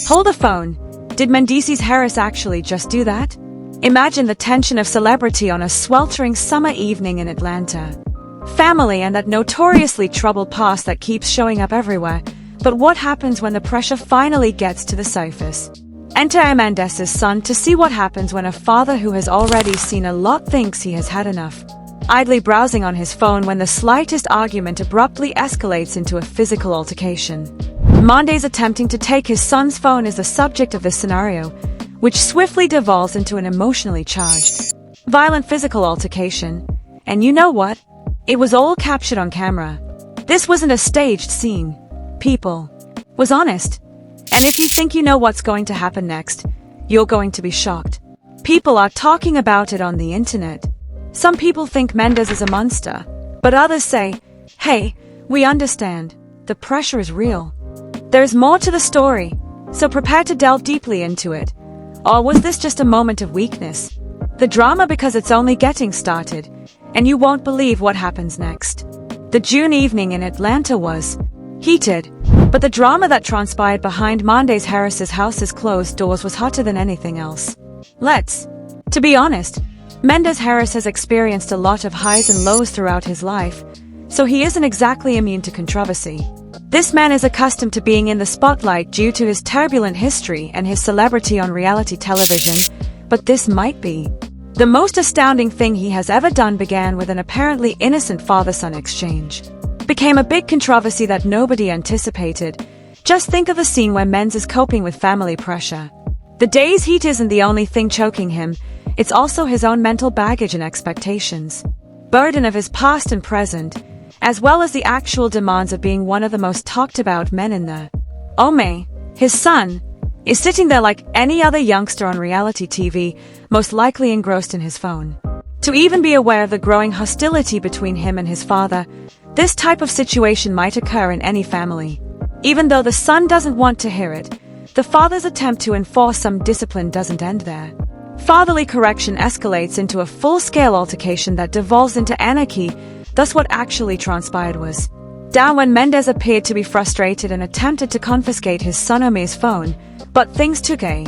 Hold the phone. Did Mendeecees Harris actually just do that? Imagine the tension of celebrity on a sweltering summer evening in Atlanta. Family and that notoriously troubled past that keeps showing up everywhere. But what happens when the pressure finally gets to the surface? Enter Mendeecees' son to see what happens when a father who has already seen a lot thinks he has had enough. Idly browsing on his phone when the slightest argument abruptly escalates into a physical altercation. Mendeecees attempting to take his son's phone is the subject of this scenario, which swiftly devolves into an emotionally charged, violent physical altercation. And you know what? It was all captured on camera. This wasn't a staged scene. People was honest. And if you think you know what's going to happen next, you're going to be shocked. People are talking about it on the internet. Some people think Mendeecees is a monster, but others say, hey, we understand. The pressure is real. There's more to the story, so prepare to delve deeply into it. Or was this just a moment of weakness? The drama because it's only getting started, and you won't believe what happens next. The June evening in Atlanta was heated, but the drama that transpired behind Mendeecees Harris's house's closed doors was hotter than anything else. To be honest, Mendeecees Harris has experienced a lot of highs and lows throughout his life, so he isn't exactly immune to controversy. This man is accustomed to being in the spotlight due to his turbulent history and his celebrity on reality television, but this might be the most astounding thing he has ever done. Began with an apparently innocent father-son exchange. Became a big controversy that nobody anticipated. Just think of the scene where Mendeecees is coping with family pressure. The day's heat isn't the only thing choking him, it's also his own mental baggage and expectations. Burden of his past and present, as well as the actual demands of being one of the most talked about men in the his son, is sitting there like any other youngster on reality TV, most likely engrossed in his phone. To even be aware of the growing hostility between him and his father, this type of situation might occur in any family. Even though the son doesn't want to hear it, the father's attempt to enforce some discipline doesn't end there. Fatherly correction escalates into a full-scale altercation that devolves into anarchy. Thus what actually transpired was down when Mendeecees appeared to be frustrated and attempted to confiscate his son Omi's phone, but things took a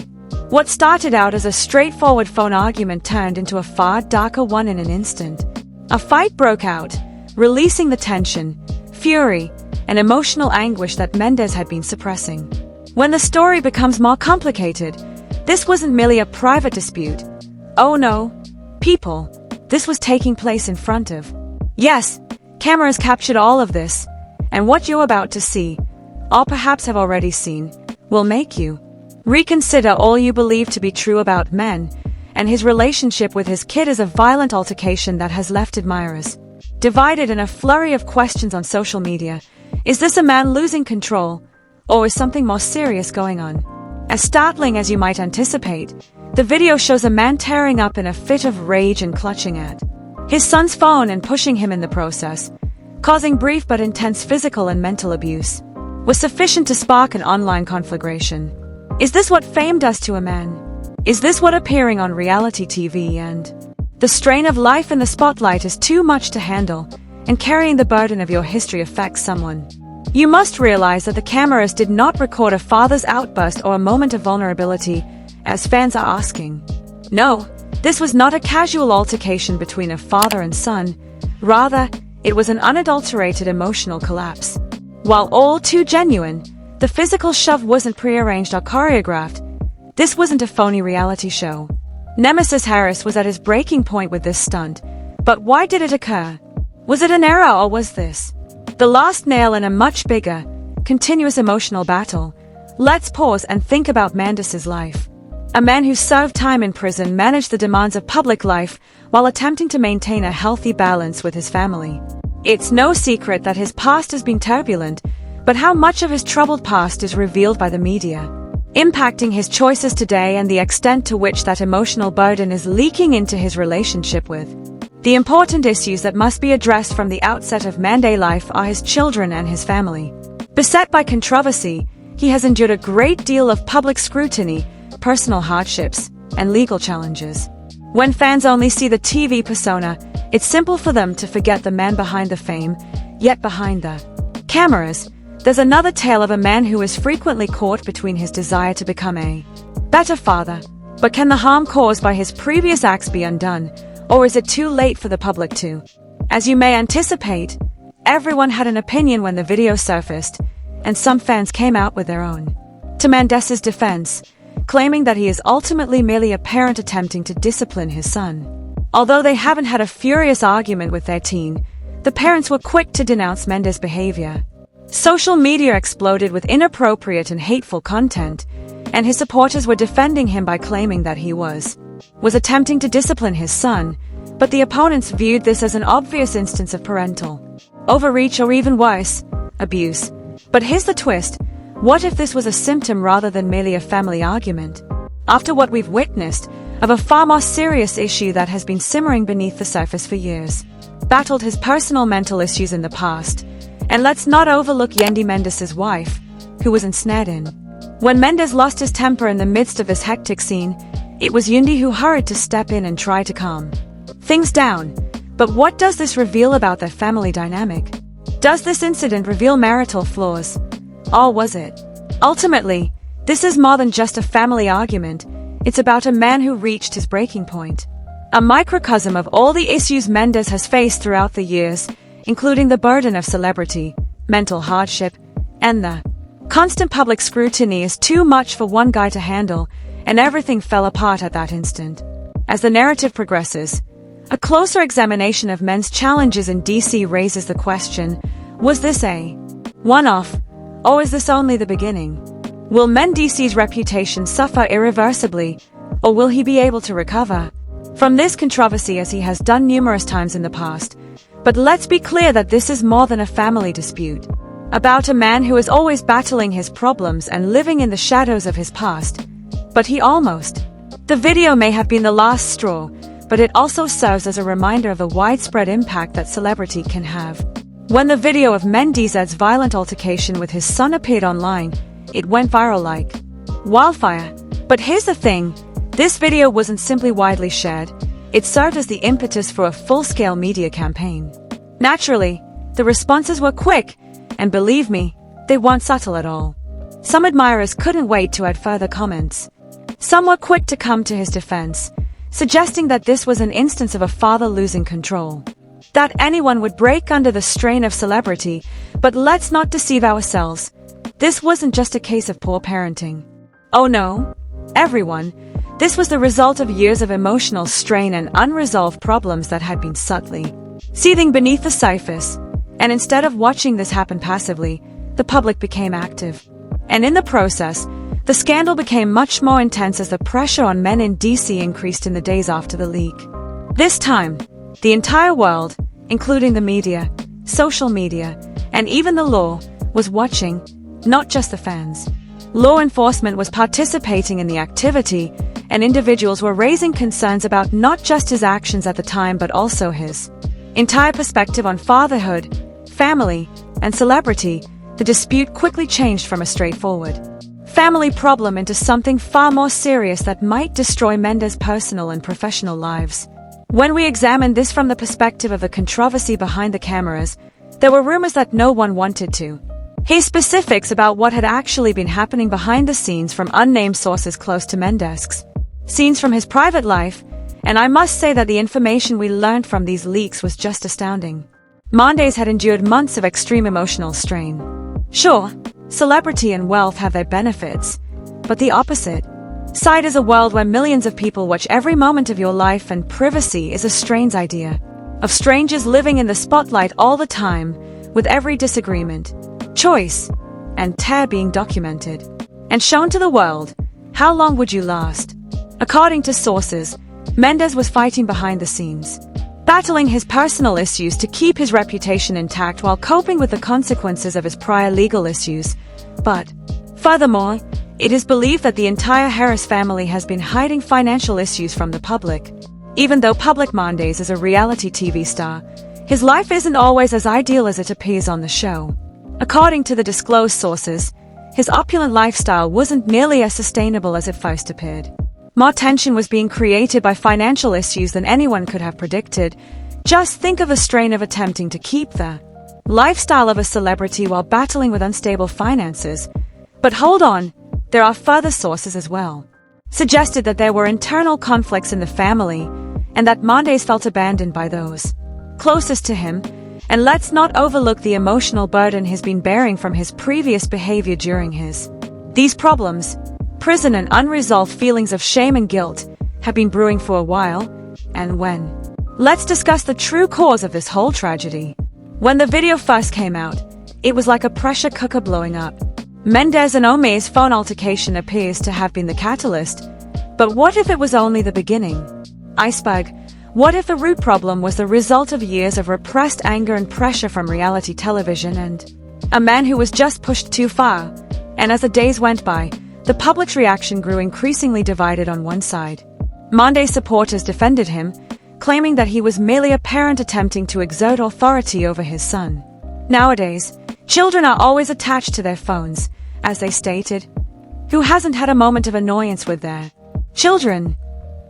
what started out as a straightforward phone argument turned into a far darker one in an instant. A fight broke out, releasing the tension, fury, and emotional anguish that Mendeecees had been suppressing. When the story becomes more complicated, this wasn't merely a private dispute. Oh no, people, this was taking place in front of. Yes, cameras captured all of this, and what you're about to see, or perhaps have already seen, will make you reconsider all you believe to be true about men, and his relationship with his kid is a violent altercation that has left admirers divided in a flurry of questions on social media. Is this a man losing control, or is something more serious going on? As startling as you might anticipate, the video shows a man tearing up in a fit of rage and clutching at his son's phone and pushing him in the process, causing brief but intense physical and mental abuse, was sufficient to spark an online conflagration. Is this what fame does to a man? Is this what appearing on reality TV and the strain of life in the spotlight is too much to handle, and carrying the burden of your history affects someone? You must realize that the cameras did not record a father's outburst or a moment of vulnerability, as fans are asking. No, this was not a casual altercation between a father and son. Rather, it was an unadulterated emotional collapse. While all too genuine, the physical shove wasn't prearranged or choreographed. This wasn't a phony reality show. Mendeecees Harris was at his breaking point with this stunt. But why did it occur? Was it an error, or was this the last nail in a much bigger, continuous emotional battle? Let's pause and think about Mendeecees' life. A man who served time in prison managed the demands of public life while attempting to maintain a healthy balance with his family. It's no secret that his past has been turbulent, but how much of his troubled past is revealed by the media, impacting his choices today and the extent to which that emotional burden is leaking into his relationship with. The important issues that must be addressed from the outset of Mendeecees' life are his children and his family. Beset by controversy, he has endured a great deal of public scrutiny, personal hardships, and legal challenges. When fans only see the TV persona, it's simple for them to forget the man behind the fame, yet behind the cameras, There's another tale of a man who is frequently caught between his desire to become a better father, but can the harm caused by his previous acts be undone, or is it too late for the public to? As you may anticipate, everyone had an opinion when the video surfaced, and some fans came out with their own. To Mendeecees' defense, claiming that he is ultimately merely a parent attempting to discipline his son. Although they haven't had a furious argument with their teen, the parents were quick to denounce Mendeecees' behavior. Social media exploded with inappropriate and hateful content, and his supporters were defending him by claiming that he was attempting to discipline his son, but the opponents viewed this as an obvious instance of parental overreach or even worse, abuse. But here's the twist. What if this was a symptom rather than merely a family argument? After what we've witnessed of a far more serious issue that has been simmering beneath the surface for years, battled his personal mental issues in the past, and let's not overlook Yendi Mendeecees' wife, who was ensnared in. When Mendeecees lost his temper in the midst of this hectic scene, it was Yendi who hurried to step in and try to calm things down. But what does this reveal about their family dynamic? Does this incident reveal marital flaws? Or was it? Ultimately, this is more than just a family argument. It's about a man who reached his breaking point. A microcosm of all the issues Mendeecees has faced throughout the years, including the burden of celebrity, mental hardship, and the constant public scrutiny is too much for one guy to handle, and everything fell apart at that instant. As the narrative progresses, a closer examination of men's challenges in DC raises the question, was this a one-off, or is this only the beginning? Will Mendeecees' reputation suffer irreversibly, or will he be able to recover from this controversy as he has done numerous times in the past? But let's be clear that this is more than a family dispute. About a man who is always battling his problems and living in the shadows of his past. But he almost. The video may have been the last straw, but it also serves as a reminder of the widespread impact that celebrity can have. When the video of Mendeecees' violent altercation with his son appeared online, it went viral like wildfire. But here's the thing, this video wasn't simply widely shared, it served as the impetus for a full-scale media campaign. Naturally, the responses were quick, and believe me, they weren't subtle at all. Some admirers couldn't wait to add further comments. Some were quick to come to his defense, suggesting that this was an instance of a father losing control. That anyone would break under the strain of celebrity, but let's not deceive ourselves. This wasn't just a case of poor parenting. Oh no, everyone. This was the result of years of emotional strain and unresolved problems that had been subtly seething beneath the surface. And instead of watching this happen passively, the public became active. And in the process, the scandal became much more intense as the pressure on men in DC increased in the days after the leak. This time, the entire world, including the media, social media, and even the law, was watching, not just the fans. Law enforcement was participating in the activity, and individuals were raising concerns about not just his actions at the time but also his entire perspective on fatherhood, family, and celebrity. The dispute quickly changed from a straightforward family problem into something far more serious that might destroy Mendeecees' personal and professional lives. When we examined this from the perspective of the controversy behind the cameras, there were rumors that no one wanted to hear specifics about what had actually been happening behind the scenes from unnamed sources close to Mendeecees. Scenes from his private life, and I must say that the information we learned from these leaks was just astounding. Mendeecees had endured months of extreme emotional strain. Sure, celebrity and wealth have their benefits, but the opposite side is a world where millions of people watch every moment of your life, and privacy is a strange idea. Of strangers living in the spotlight all the time, with every disagreement, choice, and tear being documented and shown to the world. How long would you last? According to sources, Mendeecees was fighting behind the scenes, battling his personal issues to keep his reputation intact while coping with the consequences of his prior legal issues. But, furthermore, it is believed that the entire Harris family has been hiding financial issues from the public. Even though public Mendeecees is a reality TV star, his life isn't always as ideal as it appears on the show. According to the disclosed sources, his opulent lifestyle wasn't nearly as sustainable as it first appeared. More tension was being created by financial issues than anyone could have predicted. Just think of the strain of attempting to keep the lifestyle of a celebrity while battling with unstable finances. But hold on, there are further sources as well. Suggested that there were internal conflicts in the family, and that Mendeecees felt abandoned by those closest to him, and let's not overlook the emotional burden he's been bearing from his previous behavior during these problems. Prison and unresolved feelings of shame and guilt have been brewing for a while, and let's discuss the true cause of this whole tragedy. When the video first came out, it was like a pressure cooker blowing up. Mendeecees and Ome's phone altercation appears to have been the catalyst, but what if it was only the beginning? Iceberg. What if the root problem was the result of years of repressed anger and pressure from reality television and a man who was just pushed too far? And as the days went by, the public's reaction grew increasingly divided on one side. Mendeecees supporters defended him, claiming that he was merely a parent attempting to exert authority over his son. Nowadays, children are always attached to their phones, as they stated. Who hasn't had a moment of annoyance with their children?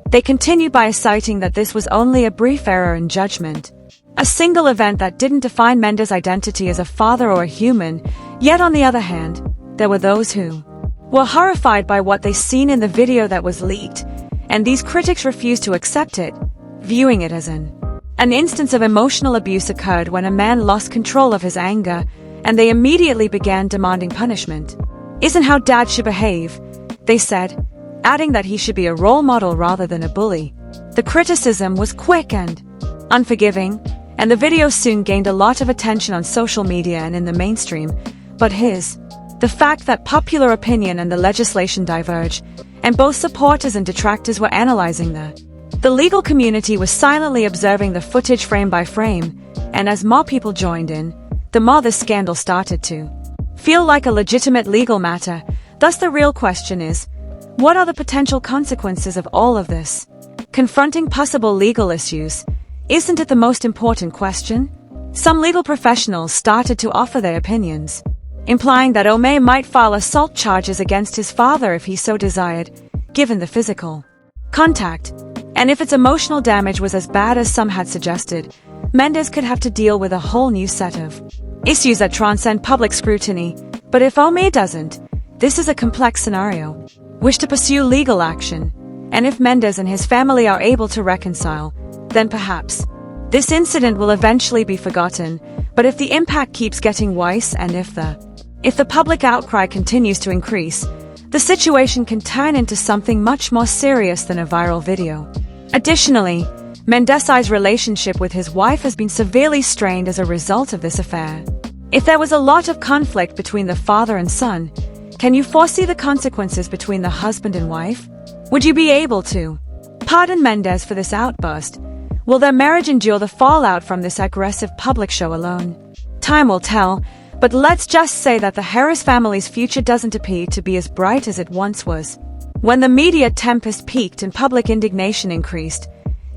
They continued by citing that this was only a brief error in judgment, a single event that didn't define Mendeecees' identity as a father or a human. Yet on the other hand, there were those who were horrified by what they seen in the video that was leaked, and these critics refused to accept it, viewing it as an instance of emotional abuse occurred when a man lost control of his anger, and they immediately began demanding punishment. Isn't how dad should behave, they said, adding that he should be a role model rather than a bully. The criticism was quick and unforgiving, and the video soon gained a lot of attention on social media and in the mainstream. But the fact that popular opinion and the legislation diverge, and both supporters and detractors were analyzing the legal community was silently observing the footage frame by frame, and as more people joined in, the more this scandal started to feel like a legitimate legal matter. Thus the real question is, what are the potential consequences of all of this? Confronting possible legal issues, isn't it the most important question? Some legal professionals started to offer their opinions, implying that Ome might file assault charges against his father if he so desired, given the physical contact. And if its emotional damage was as bad as some had suggested, Mendeecees could have to deal with a whole new set of issues that transcend public scrutiny. But if Ome doesn't, this is a complex scenario. Wish to pursue legal action, and if Mendeecees and his family are able to reconcile, then perhaps this incident will eventually be forgotten. But if the impact keeps getting worse, and if the public outcry continues to increase, the situation can turn into something much more serious than a viral video. Additionally, Mendeecees' relationship with his wife has been severely strained as a result of this affair. If there was a lot of conflict between the father and son, can you foresee the consequences between the husband and wife? Would you be able to pardon Mendeecees for this outburst? Will their marriage endure the fallout from this aggressive public show alone? Time will tell, but let's just say that the Harris family's future doesn't appear to be as bright as it once was. When the media tempest peaked and public indignation increased,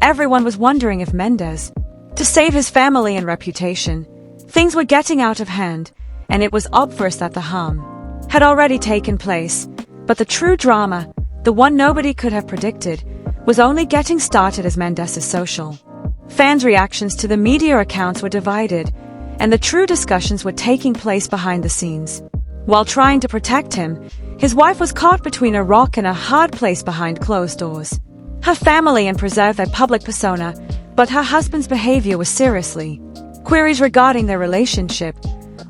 everyone was wondering if Mendeecees, to save his family and reputation, things were getting out of hand, and it was obvious that the harm had already taken place. But the true drama, the one nobody could have predicted, was only getting started as Mendeecees' social fans' reactions to the media accounts were divided, and the true discussions were taking place behind the scenes. While trying to protect him, his wife was caught between a rock and a hard place behind closed doors. Her family and preserve their public persona, but her husband's behavior was seriously queries regarding their relationship.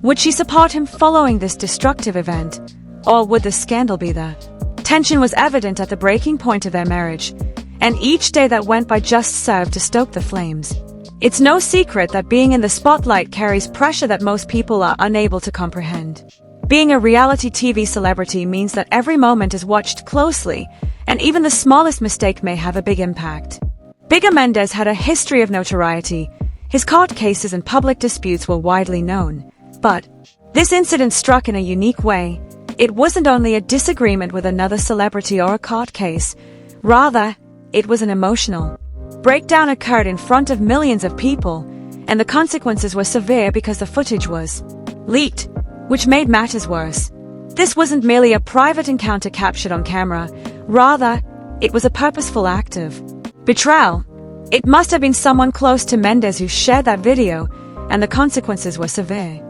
Would she support him following this destructive event, or would the scandal be the tension was evident at the breaking point of their marriage, and each day that went by just served to stoke the flames. It's no secret that being in the spotlight carries pressure that most people are unable to comprehend. Being a reality TV celebrity means that every moment is watched closely, and even the smallest mistake may have a big impact. Mendeecees had a history of notoriety. His court cases and public disputes were widely known. But this incident struck in a unique way. It wasn't only a disagreement with another celebrity or a court case. Rather, it was an emotional breakdown occurred in front of millions of people, and the consequences were severe because the footage was leaked, which made matters worse. This wasn't merely a private encounter captured on camera. Rather, it was a purposeful act of betrayal. It must have been someone close to Mendeecees who shared that video, and the consequences were severe.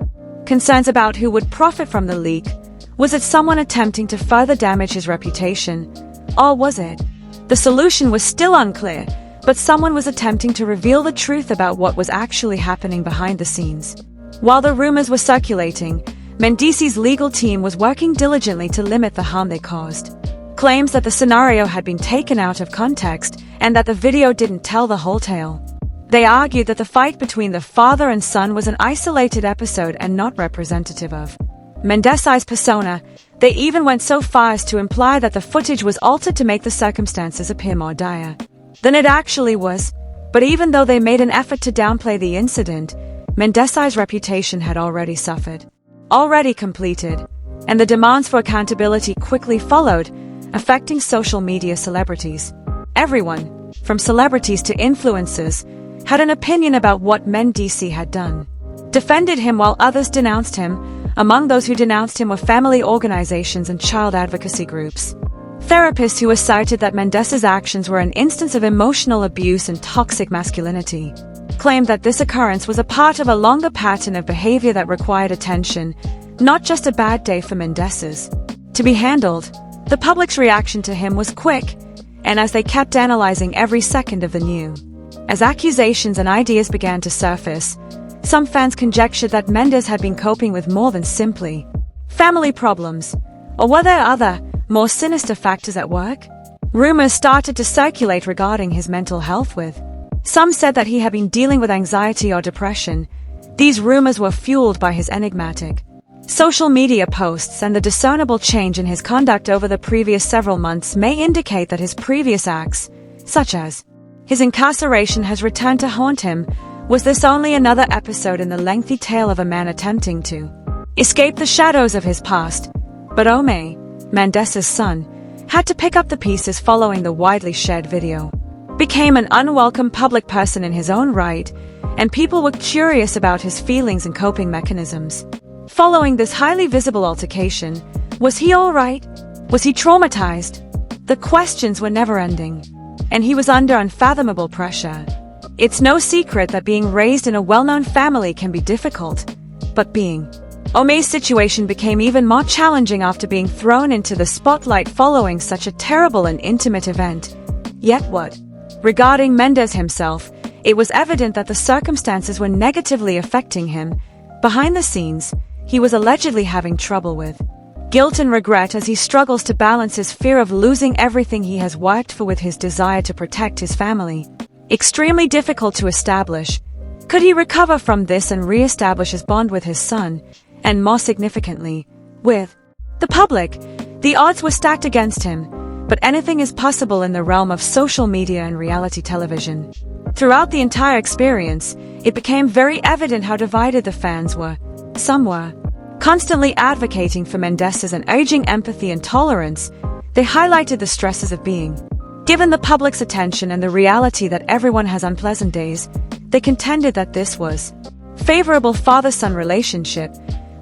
Concerns about who would profit from the leak. Was it someone attempting to further damage his reputation? Or was it? The solution was still unclear, but someone was attempting to reveal the truth about what was actually happening behind the scenes. While the rumors were circulating, Mendeecees' legal team was working diligently to limit the harm they caused. Claims that the scenario had been taken out of context and that the video didn't tell the whole tale. They argued that the fight between the father and son was an isolated episode and not representative of Mendeecees' persona. They even went so far as to imply that the footage was altered to make the circumstances appear more dire than it actually was. But even though they made an effort to downplay the incident, Mendeecees' reputation had already suffered, already completed, and the demands for accountability quickly followed, affecting social media celebrities. Everyone, from celebrities to influencers, had an opinion about what Mendeecees had done, defended him while others denounced him. Among those who denounced him were family organizations and child advocacy groups. Therapists who asserted that Mendeecees' actions were an instance of emotional abuse and toxic masculinity claimed that this occurrence was a part of a longer pattern of behavior that required attention, not just a bad day for Mendeecees to be handled. The public's reaction to him was quick, and as they kept analyzing every second of the news, as accusations and ideas began to surface, some fans conjectured that Mendeecees had been coping with more than simply family problems, or were there other, more sinister factors at work? Rumors started to circulate regarding his mental health with some said that he had been dealing with anxiety or depression. These rumors were fueled by his enigmatic social media posts, and the discernible change in his conduct over the previous several months may indicate that his previous acts, such as his incarceration, has returned to haunt him. Was this only another episode in the lengthy tale of a man attempting to escape the shadows of his past? But Ome, Mendeecees' son, had to pick up the pieces following the widely shared video. Became an unwelcome public person in his own right, and people were curious about his feelings and coping mechanisms. Following this highly visible altercation, was he all right? Was he traumatized? The questions were never-ending, and he was under unfathomable pressure. It's no secret that being raised in a well-known family can be difficult, but being Ome's situation became even more challenging after being thrown into the spotlight following such a terrible and intimate event. Yet what? Regarding Mendeecees himself, it was evident that the circumstances were negatively affecting him. Behind the scenes, he was allegedly having trouble with guilt and regret as he struggles to balance his fear of losing everything he has worked for with his desire to protect his family. Extremely difficult to establish. Could he recover from this and re-establish his bond with his son, and more significantly, with the public? The odds were stacked against him, but anything is possible in the realm of social media and reality television. Throughout the entire experience, it became very evident how divided the fans were. Some were constantly advocating for Mendeecees and urging empathy and tolerance. They highlighted the stresses of being given the public's attention and the reality that everyone has unpleasant days. They contended that this was favorable father-son relationship,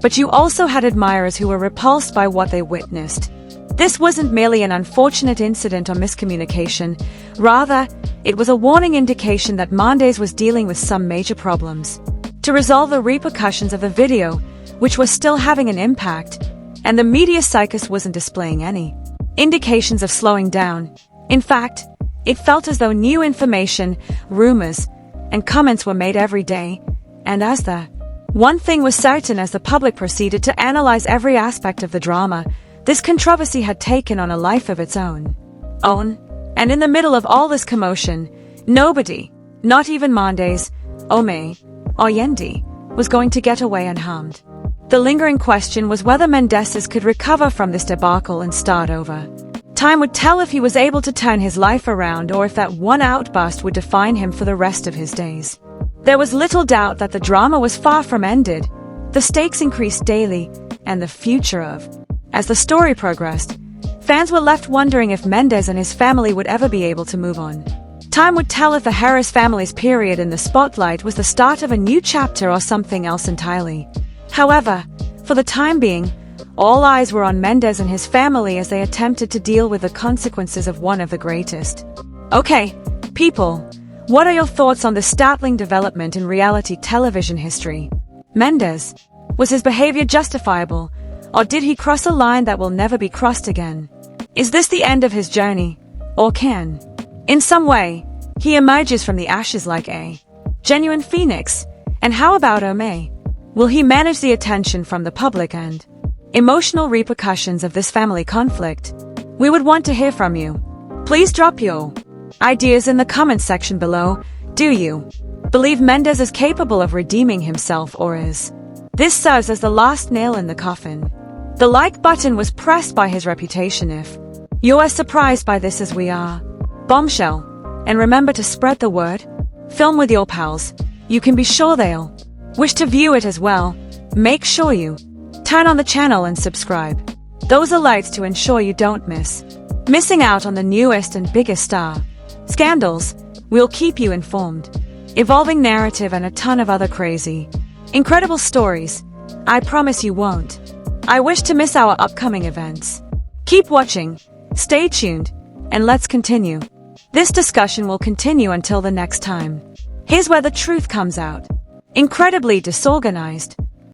but you also had admirers who were repulsed by what they witnessed. This wasn't merely an unfortunate incident or miscommunication. Rather, it was a warning indication that Mendeecees was dealing with some major problems. To resolve the repercussions of the video, which was still having an impact, and the media circus wasn't displaying any indications of slowing down. In fact, it felt as though new information, rumors, and comments were made every day, and as the one thing was certain as the public proceeded to analyze every aspect of the drama, this controversy had taken on a life of its own. And in the middle of all this commotion, nobody, not even Mendeecees, Ome, or Yendi, was going to get away unharmed. The lingering question was whether Mendeecees could recover from this debacle and start over. Time would tell if he was able to turn his life around or if that one outburst would define him for the rest of his days. There was little doubt that the drama was far from ended. The stakes increased daily, and the future of. As the story progressed, fans were left wondering if Mendeecees and his family would ever be able to move on. Time would tell if the Harris family's period in the spotlight was the start of a new chapter or something else entirely. However, for the time being, all eyes were on Mendeecees and his family as they attempted to deal with the consequences of one of the greatest. Okay, people, What are your thoughts on this startling development in reality television history? Mendes, was his behavior justifiable, or did he cross a line that will never be crossed again? Is this the end of his journey, or can, in some way, he emerges from the ashes like a genuine phoenix? And how about Omay? Will he manage the attention from the public and emotional repercussions of this family conflict? We would want to hear from you. Please drop your ideas in the comment section below. Do you believe Mendes is capable of redeeming himself, or is this serves as the last nail in the coffin? The like button was pressed by his reputation. If you are surprised by this as we are, bombshell, and remember to spread the word. Film with your pals. You can be sure they'll wish to view it as well. Make sure you turn on the channel and subscribe. Those alerts to ensure you don't missing out on the newest and biggest star scandals. We'll keep you informed. Evolving narrative and a ton of other crazy, incredible stories. I promise you won't. I wish to miss our upcoming events. Keep watching, stay tuned, and let's continue. This discussion will continue until the next time. Here's where the truth comes out. Incredibly disorganized.